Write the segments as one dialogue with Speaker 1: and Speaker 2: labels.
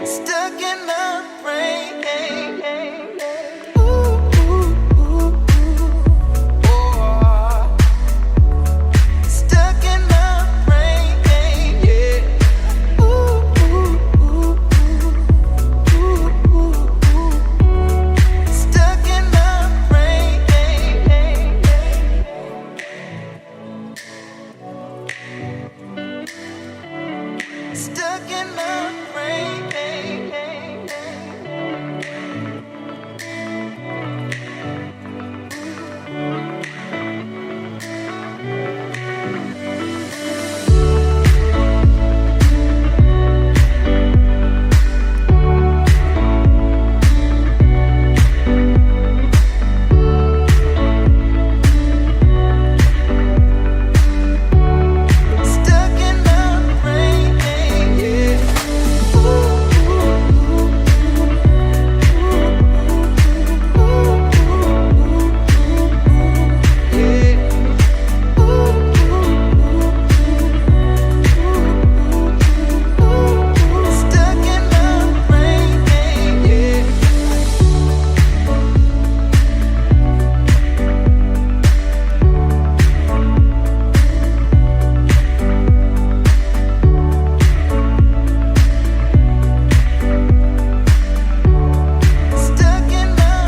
Speaker 1: Stuck in the rain. Stuck in the rain. Stuck in the rain. Stuck in the rain. Stuck in the rain. Stuck in the rain. Stuck in the rain.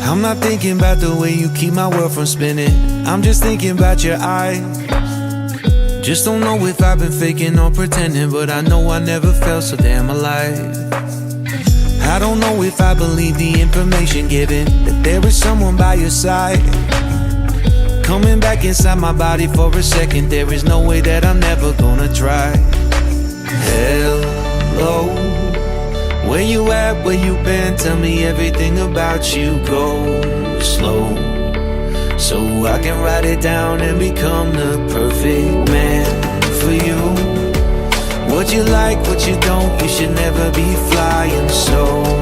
Speaker 2: I'm not thinking about the way you keep my world from spinning. I'm just thinking about your eyes. Just don't know if I've been faking or pretending, but I know I never felt so damn alive. I don't know if I believe the information given, that there is someone by your side. Coming back inside my body for a second, there is no way that I'm never gonna try. Hello, Where you at, where you been, tell me everything about you. Go slow, so I can write it down and become the perfect man for you. What you like, what you don't, you should never be flying solo.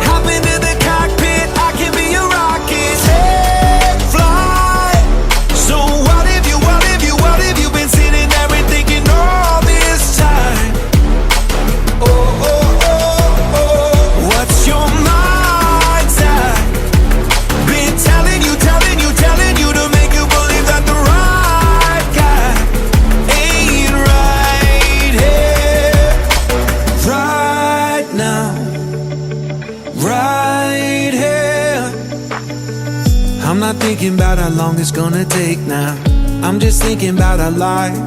Speaker 2: Hop into the cockpit, I can be your rocket. Hey, fly. So what if you been sitting there and thinking all this time? Oh, oh, oh, oh, what's your mind's at? Been telling you to make you believe that the right guy ain't right here, right now, right here. I'm not thinking about how long it's gonna take now. I'm just thinking about our lives.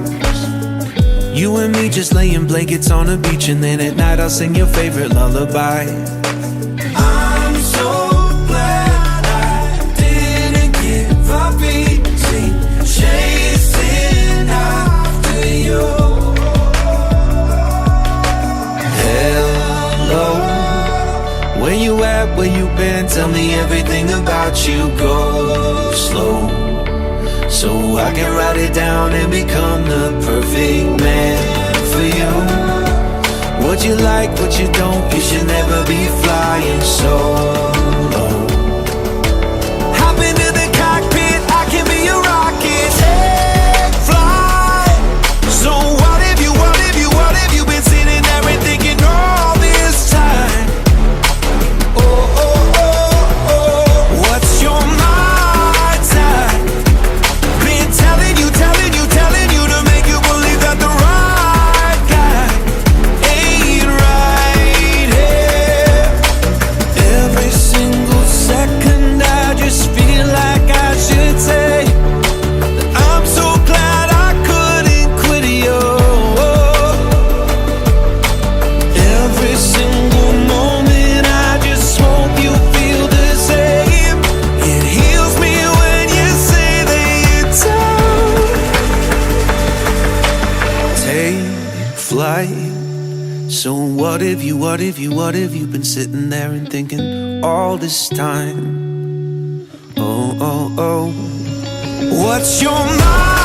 Speaker 2: You and me just laying blankets on the beach, and then at night I'll sing your favorite lullaby. I'm so glad I didn't give up easy, chasing after you. Hello, where you at, where you been, tell me everything about you. Go slow, so I can write it down and become the perfect man for you. What you like, what you don't, you should never be flying solo. Hop into the cockpit, I can be your rocket. Hey, fly. So what if you been sitting there and thinking all this time? Oh, oh, oh, oh, what's your mind's at? Been telling you to make you believe that the right guy ain't right here. Every single second I just feel like I should say that I'm so glad I couldn't quit you. Every single moment I just hope you feel the same. It heals me when you say that you're done. Take flight. So what if you been sitting there and thinking all this time? Oh, oh, oh, what's your mind?